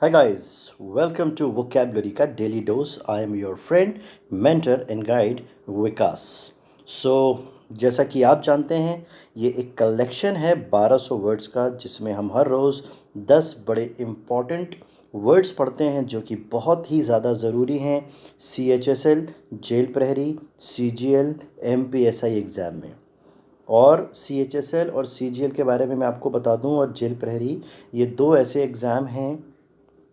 Hi guys, welcome to Vocabulary का daily dose. I am your friend, mentor and guide Vikas. So जैसा कि आप जानते हैं, ये एक कलेक्शन है 1200 वर्ड्स का, जिसमें हम हर रोज़ 10 बड़े इम्पॉर्टेंट वर्ड्स पढ़ते हैं जो कि बहुत ही ज़्यादा ज़रूरी हैं CHSL, जेल प्रहरी, CGL, MPSI एग्ज़ाम में. और CHSL और CGL के बारे में मैं आपको बता दूं, और जेल प्रहरी, ये दो ऐसे एग्ज़ाम हैं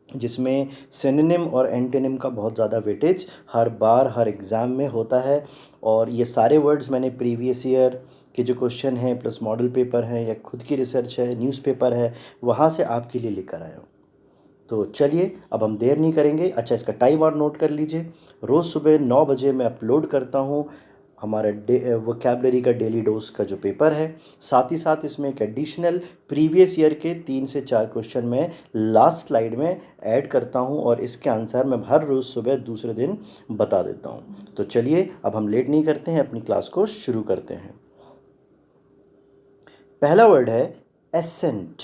जिसमें सिनोनिम और एंटोनिम का बहुत ज़्यादा वेटेज हर बार हर एग्ज़ाम में होता है. और ये सारे वर्ड्स मैंने प्रीवियस ईयर के जो क्वेश्चन हैं प्लस मॉडल पेपर हैं या खुद की रिसर्च है, न्यूज़पेपर है, वहाँ से आपके लिए लेकर आया हूँ. तो चलिए अब हम देर नहीं करेंगे. अच्छा, इसका टाइम और नोट कर लीजिए. रोज़ सुबह 9 बजे मैं अपलोड करता हूँ हमारा वोकैबलरी का डेली डोज का जो पेपर है. साथ ही साथ इसमें एक एडिशनल प्रीवियस ईयर के 3 से 4 क्वेश्चन मैं लास्ट स्लाइड में ऐड करता हूँ, और इसके आंसर मैं हर रोज़ सुबह दूसरे दिन बता देता हूँ. तो चलिए अब हम लेट नहीं करते हैं, अपनी क्लास को शुरू करते हैं. पहला वर्ड है एसेंट.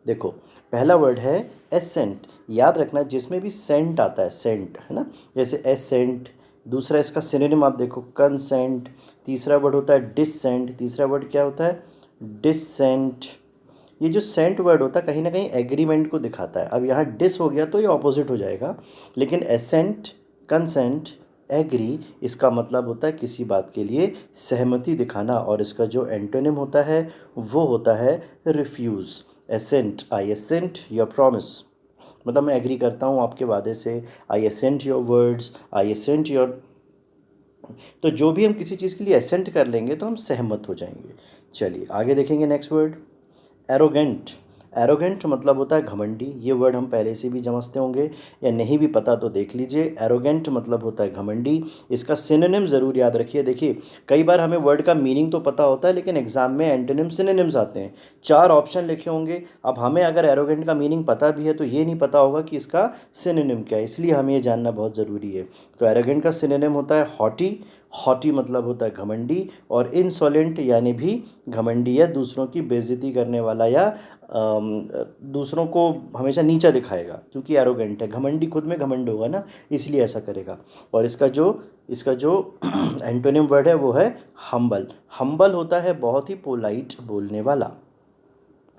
देखो, पहला वर्ड है एसेंट. याद रखना, जिसमें भी सेंट आता है, सेंट है ना, जैसे एसेंट. दूसरा इसका सिनोनिम आप देखो, कंसेंट. तीसरा वर्ड होता है डिसेंट. तीसरा वर्ड क्या होता है? डिसेंट. ये जो सेंट वर्ड होता है कहीं ना कहीं एग्रीमेंट को दिखाता है. अब यहाँ डिस हो गया तो ये ऑपोजिट हो जाएगा, लेकिन एसेंट, कंसेंट, एग्री, इसका मतलब होता है किसी बात के लिए सहमति दिखाना. और इसका जो एंटोनिम होता है वो होता है refuse. Assent, I assent your promise, मतलब मैं एग्री करता हूँ आपके वादे से. I assent your words, I assent your. तो जो भी हम किसी चीज़ के लिए एसेंट कर लेंगे तो हम सहमत हो जाएंगे. चलिए आगे देखेंगे. Next word arrogant. एरोगेंट मतलब होता है घमंडी. ये वर्ड हम पहले से भी समझते होंगे, या नहीं भी पता तो देख लीजिए. एरोगेंट मतलब होता है घमंडी. इसका सिनोनिम ज़रूर याद रखिए. देखिए, कई बार हमें वर्ड का मीनिंग तो पता होता है, लेकिन एग्जाम में एंटोनिम सिनोनिम्स आते हैं. 4 ऑप्शन लिखे होंगे. अब हमें अगर एरोगेंट का मीनिंग पता भी है तो ये नहीं पता होगा कि इसका सिनोनिम क्या है, इसलिए हमें ये जानना बहुत ज़रूरी है. तो एरोगेंट का सिनोनिम होता है हॉटी. हॉटी मतलब होता है घमंडी. और इंसोलेंट यानी भी घमंडी, या दूसरों की बेइज्जती करने वाला, या दूसरों को हमेशा नीचा दिखाएगा, क्योंकि एरोगेंट है. घमंडी खुद में घमंड होगा ना, इसलिए ऐसा करेगा. और इसका जो एंटोनिम वर्ड है वो है हम्बल. हम्बल होता है बहुत ही पोलाइट बोलने वाला.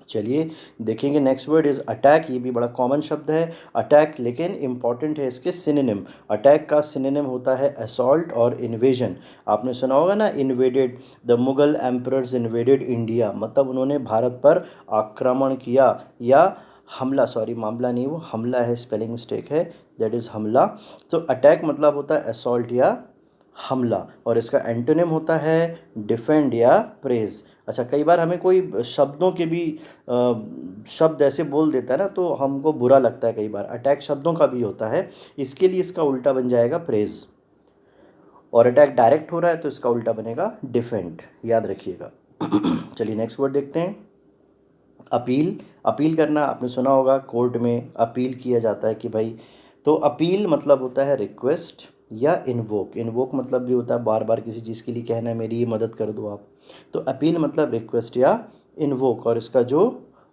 चलिए देखेंगे. Next word is attack. ये भी बड़ा कॉमन शब्द है अटैक, लेकिन इंपॉर्टेंट है इसके सिनोनिम. अटैक का सिनोनिम होता है असॉल्ट और इन्वेजन. आपने सुना होगा ना, invaded, the Mughal emperors invaded India, मतलब उन्होंने भारत पर आक्रमण किया. या हमला, सॉरी मामला नहीं, वो हमला है, स्पेलिंग मिस्टेक है, दैट इज़ हमला. तो अटैक मतलब होता है असॉल्ट या हमला. और इसका एंटोनिम होता है डिफेंड या प्रेज. अच्छा, कई बार हमें कोई शब्दों के भी शब्द ऐसे बोल देता है ना, तो हमको बुरा लगता है. कई बार अटैक शब्दों का भी होता है, इसके लिए इसका उल्टा बन जाएगा प्रेज. और अटैक डायरेक्ट हो रहा है तो इसका उल्टा बनेगा डिफेंड, याद रखिएगा. चलिए नेक्स्ट वर्ड देखते हैं. अपील. अपील करना आपने सुना होगा, कोर्ट में अपील किया जाता है कि भाई. तो अपील मतलब होता है रिक्वेस्ट या इन्वोक. इन्वोक मतलब भी होता है बार बार किसी चीज़ के लिए कहना है, मेरी ये मदद कर दो आप. तो अपील मतलब रिक्वेस्ट या इन्वोक. और इसका जो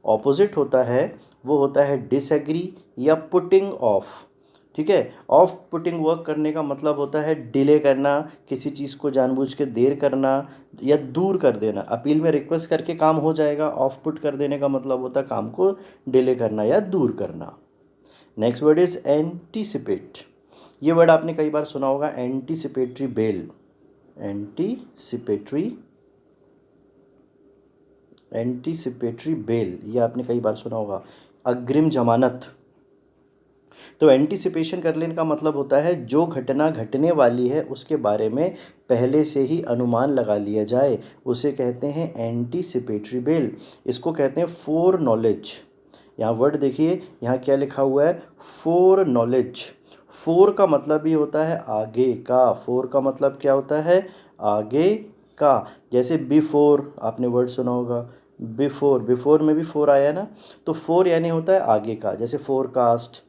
ऑपोजिट होता है वो होता है डिसएग्री या पुटिंग ऑफ. ठीक है. ऑफ पुटिंग वर्क करने का मतलब होता है डिले करना, किसी चीज़ को जानबूझ के देर करना या दूर कर देना. अपील में रिक्वेस्ट करके काम हो जाएगा. ऑफ पुट कर देने का मतलब होता है काम को डिले करना या दूर करना. Next word is anticipate. ये वर्ड आपने कई बार सुना होगा, anticipatory bail. Anticipatory anticipatory bail, ये आपने कई बार सुना होगा. अग्रिम जमानत. तो एंटीसिपेशन कर लेने का मतलब होता है जो घटना घटने वाली है उसके बारे में पहले से ही अनुमान लगा लिया जाए, उसे कहते हैं एंटीसिपेटरी बेल. इसको कहते हैं फोर नॉलेज. यहाँ वर्ड देखिए, यहाँ क्या लिखा हुआ है, फोर नॉलेज. फोर का मतलब भी होता है आगे का. फोर का मतलब क्या होता है? आगे का. जैसे बिफोर, आपने वर्ड सुना होगा, बिफोर. बिफोर में भी फोर आया ना, तो फोर यानी होता है आगे का. जैसे फोरकास्ट,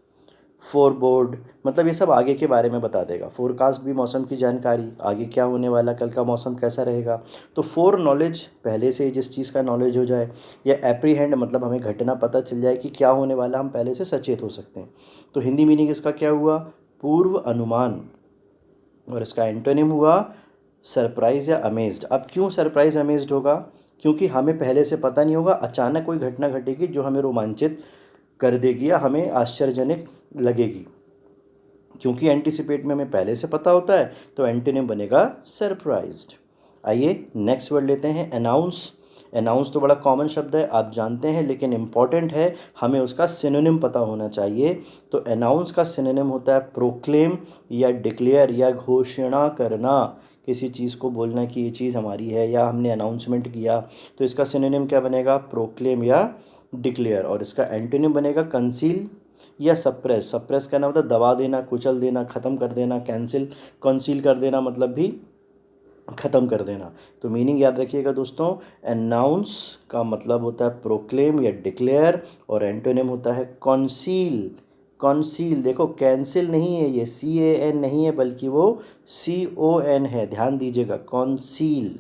फोरबोर्ड, मतलब ये सब आगे के बारे में बता देगा। फोरकास्ट भी मौसम की जानकारी, आगे क्या होने वाला, कल का मौसम कैसा रहेगा। तो फोर नॉलेज पहले से ही जिस चीज़ का नॉलेज हो जाए, या एप्रीहेंड मतलब हमें घटना पता चल जाए कि क्या होने वाला, हम पहले से सचेत हो सकते हैं। तो हिंदी मीनिंग इसका क्या हुआ, पूर्व अनुमान, और इसका एंटोनिम हुआ सरप्राइज या अमेज्ड। अब क्यों सरप्राइज अमेज्ड होगा, क्योंकि हमें पहले से पता नहीं होगा, अचानक कोई घटना घटेगी जो हमें रोमांचित कर देगी या हमें आश्चर्यजनक लगेगी। क्योंकि एंटीसिपेट में हमें पहले से पता होता है, तो एंटोनिम बनेगा सरप्राइज्ड। आइए नेक्स्ट वर्ड लेते हैं, अनाउंस। अनाउंस तो बड़ा कॉमन शब्द है, आप जानते हैं, लेकिन इम्पॉर्टेंट है, हमें उसका सिनोनिम पता होना चाहिए। तो अनाउंस का सिनोनिम होता है प्रोक्लेम या डिक्लेयर या घोषणा करना, किसी चीज़ को बोलना कि ये चीज़ हमारी है, या हमने अनाउंसमेंट किया, तो इसका सिनोनिम क्या बनेगा, प्रोक्लेम या डिक्लेयर। और इसका एंटोनिम बनेगा कंसील या सप्रेस। सप्रेस का नाम होता है दबा देना, कुचल देना, ख़त्म कर देना। कैंसिल, कंसील कर देना मतलब भी ख़त्म कर देना। तो मीनिंग याद रखिएगा दोस्तों, अनाउंस का मतलब होता है प्रोक्लेम या डिक्लेयर, और एंटोनिम होता है कॉन्सील। कॉन्सील, देखो कैंसिल नहीं है, ये CAN नहीं है, बल्कि वो CON है, ध्यान दीजिएगा, council.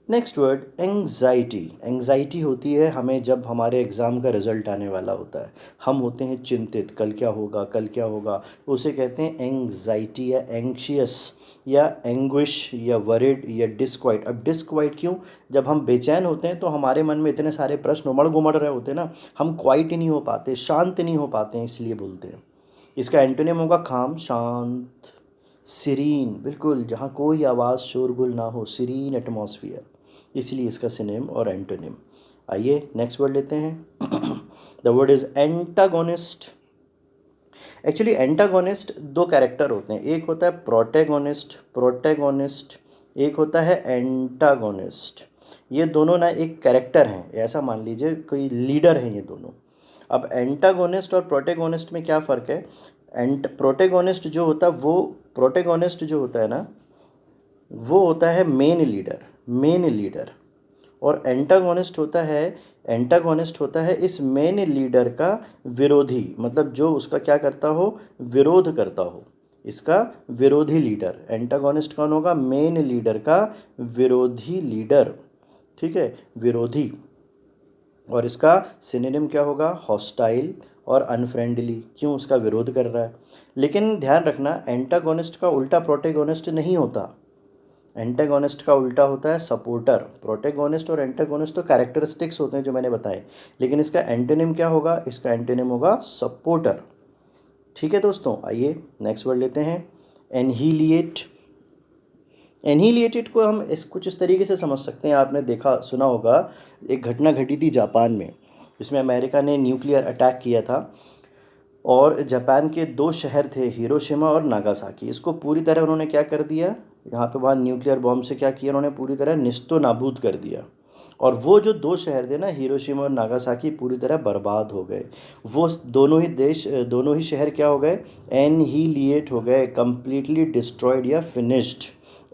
Next word anxiety. Anxiety होती है हमें जब हमारे एग्ज़ाम का रिज़ल्ट आने वाला होता है, हम होते हैं चिंतित, कल क्या होगा, कल क्या होगा, उसे कहते हैं एंग्जाइटी या एंग्शियस या एंग्विश या वरिड या डिस्क्वाइट। अब डिस्क्वाइट क्यों, जब हम बेचैन होते हैं तो हमारे मन में इतने सारे प्रश्न उमड़ घुमड़ रहे होते हैं ना, हम क्वाइट ही नहीं हो पाते, शांत नहीं हो पाते हैं, इसलिए बोलते हैं। इसका एंटोनिम होगा काम, शांत, सीरीन, बिल्कुल जहाँ कोई आवाज़ शोरगुल ना हो, सीरीन एटमॉस्फियर, इसलिए इसका सिनेम और एंटोनिम। आइए नेक्स्ट वर्ड लेते हैं। The word is antagonist. Actually antagonist दो कैरेक्टर होते हैं, एक होता है प्रोटेगोनिस्ट, प्रोटेगोनिस्ट, एक होता है एंटागोनिस्ट। ये दोनों ना एक कैरेक्टर हैं, ऐसा मान लीजिए कोई लीडर हैं ये दोनों। अब एंटागोनिस्ट और प्रोटेगोनिस्ट में क्या फ़र्क है, प्रोटेगोनिस्ट जो होता है वो, प्रोटेगोनिस्ट जो होता है ना, वो होता है मेन लीडर, मेन लीडर। और एंटागोनिस्ट होता है इस मेन लीडर का विरोधी, मतलब जो उसका क्या करता हो, विरोध करता हो, इसका विरोधी लीडर। एंटागोनिस्ट कौन होगा, मेन लीडर का विरोधी लीडर, ठीक है, विरोधी। और इसका सिनोनिम क्या होगा, हॉस्टाइल और अनफ्रेंडली, क्यों, उसका विरोध कर रहा है। लेकिन ध्यान रखना, एंटागोनिस्ट का उल्टा प्रोटेगोनिस्ट नहीं होता, एंटागोनिस्ट का उल्टा होता है सपोर्टर। प्रोटेगोनिस्ट और एंटागोनिस्ट तो कैरेक्टरिस्टिक्स होते हैं जो मैंने बताए, लेकिन इसका एंटोनिम क्या होगा, इसका एंटोनिम होगा सपोर्टर। ठीक है दोस्तों, आइए नेक्स्ट वर्ड लेते हैं, एनहीलिएट। एनहीलिएटेड को हम कुछ इस तरीके से समझ सकते हैं, आपने देखा सुना होगा, एक घटना घटी थी जापान में, जिसमें अमेरिका ने न्यूक्लियर अटैक किया था, और जापान के दो शहर थे, हिरोशिमा और नागासाकी, इसको पूरी तरह उन्होंने क्या कर दिया, यहाँ पे वहाँ न्यूक्लियर बॉम्ब से क्या किया उन्होंने, पूरी तरह निस्तो नाबूद कर दिया। और वो जो दो शहर थे ना, हिरोशिमा और नागासाकी, पूरी तरह बर्बाद हो गए। वो दोनों ही देश, दोनों ही शहर क्या हो गए, एनहीलिएट हो गए, कंप्लीटली डिस्ट्रॉयड या फिनिश्ड।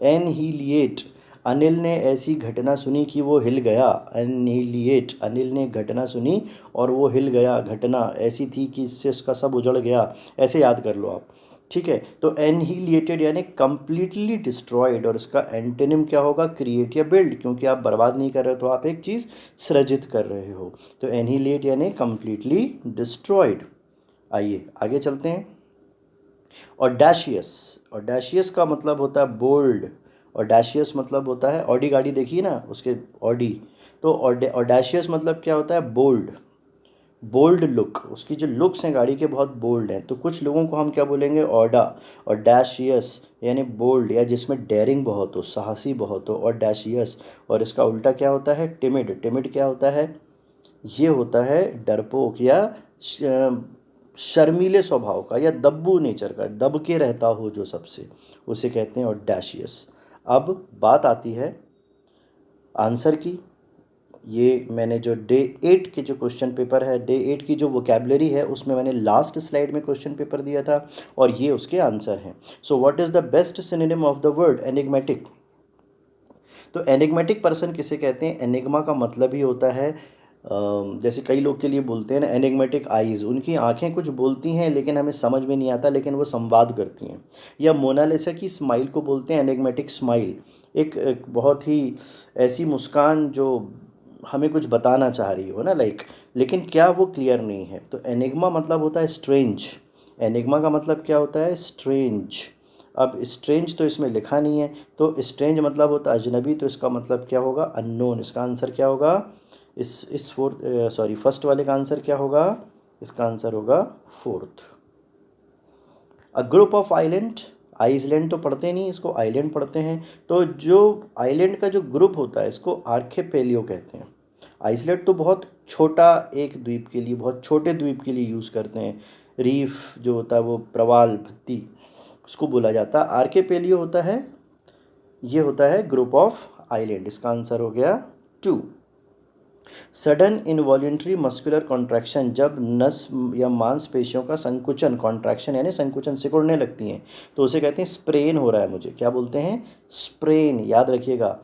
एनहीलिएट, अनिल ने ऐसी घटना सुनी कि वो हिल गया। एनहीलिएट, अनिल ने घटना सुनी और वो हिल गया, घटना ऐसी थी कि इससे उसका सब उजड़ गया, ऐसे याद कर लो आप। ठीक है, तो एनहीलिएटेड यानी कंप्लीटली डिस्ट्रॉयड, और इसका एंटोनिम क्या होगा, क्रिएट या बिल्ड, क्योंकि आप बर्बाद नहीं कर रहे हो तो आप एक चीज़ सृजित कर रहे हो। तो एनहीलिएट यानी कंप्लीटली डिस्ट्रॉयड। आइए आगे चलते हैं। ऑडेशियस, ऑडेशियस का मतलब होता है बोल्ड। ऑडेशियस मतलब होता है, ऑडी गाड़ी देखिए ना उसके, ऑडी, तो ऑडेशियस मतलब क्या होता है, बोल्ड, बोल्ड लुक, उसकी जो लुक्स हैं गाड़ी के बहुत बोल्ड हैं। तो कुछ लोगों को हम क्या बोलेंगे, ऑडेशियस यानी बोल्ड, या जिसमें डेयरिंग बहुत हो, साहसी बहुत हो, ऑडेशियस। और इसका उल्टा क्या होता है, टिमिड। टिमिड क्या होता है, ये होता है डरपोक या शर्मीले स्वभाव का, या दब्बू नेचर का, दब के रहता हो जो सबसे, उसे कहते हैं ऑडेशियस। अब बात आती है आंसर की। ये मैंने जो डे 8 के जो क्वेश्चन पेपर है, डे 8 की जो वोकेबलरी है, उसमें मैंने लास्ट स्लाइड में क्वेश्चन पेपर दिया था, और ये उसके आंसर हैं। So what is the best synonym of the word enigmatic. तो एनिग्मेटिक पर्सन किसे कहते हैं, एनिग्मा का मतलब ही होता है जैसे कई लोग के लिए बोलते हैं ना एनिग्मेटिक आईज़, उनकी आंखें कुछ बोलती हैं लेकिन हमें समझ में नहीं आता, लेकिन वो संवाद करती हैं। या मोनालिसा की स्माइल को बोलते हैं एनिग्मेटिक स्माइल, एक बहुत ही ऐसी मुस्कान जो हमें कुछ बताना चाह रही हो ना, लाइक, लेकिन क्या वो क्लियर नहीं है। तो एनिग्मा मतलब होता है स्ट्रेंज। एनिग्मा का मतलब क्या होता है? स्ट्रेंज। अब स्ट्रेंज तो इसमें लिखा नहीं है, तो स्ट्रेंज मतलब होता है अजनबी, तो इसका मतलब क्या होगा? अननोन। इसका आंसर क्या होगा? इस फोर्थ, सॉरी, फर्स्ट वाले का आंसर क्या होगा? इसका आंसर होगा fourth. A group of island, Iceland तो पढ़ते नहीं, इसको आइलैंड पढ़ते हैं। तो जो आइलैंड का जो ग्रुप होता है इसको आर्केपेलियो कहते हैं। आइसलैंड तो बहुत छोटा एक द्वीप के लिए, बहुत छोटे द्वीप के लिए यूज़ करते हैं। रीफ जो होता है वो प्रवाल भित्ति, उसको बोला जाता है। आर्केपेलियो होता है, ये होता है ग्रुप ऑफ आइलैंड। इसका आंसर हो गया 2। सडन इनवॉल्यूंटरी मस्कुलर कॉन्ट्रैक्शन, जब नस या मांसपेशियों का संकुचन, कॉन्ट्रैक्शन यानी संकुचन, सिकुड़ने लगती हैं, तो उसे कहते हैं स्प्रेन हो रहा है मुझे। क्या बोलते हैं? स्प्रेन। याद रखिएगा,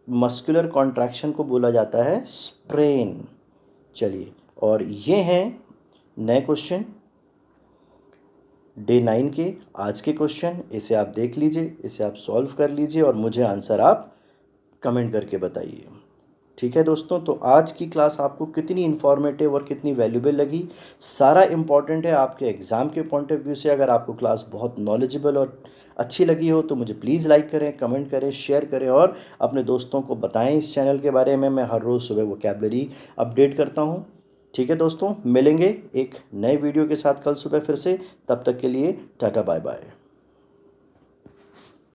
मस्कुलर कॉन्ट्रैक्शन को बोला जाता है स्प्रेन। चलिए, और ये हैं नए क्वेश्चन डे 9 के, आज के क्वेश्चन। इसे आप देख लीजिए, इसे आप सॉल्व कर लीजिए और मुझे आंसर आप कमेंट करके बताइए। ठीक है दोस्तों, तो आज की क्लास आपको कितनी इन्फॉर्मेटिव और कितनी वैल्यूबल लगी, सारा इम्पॉर्टेंट है आपके एग्ज़ाम के पॉइंट ऑफ व्यू से। अगर आपको क्लास बहुत नॉलेजेबल और अच्छी लगी हो तो मुझे प्लीज़ लाइक करें, कमेंट करें, शेयर करें और अपने दोस्तों को बताएं इस चैनल के बारे में। मैं हर रोज़ सुबह वोकैबलरी अपडेट करता हूँ। ठीक है दोस्तों, मिलेंगे एक नए वीडियो के साथ कल सुबह फिर से। तब तक के लिए टाटा बाय बाय।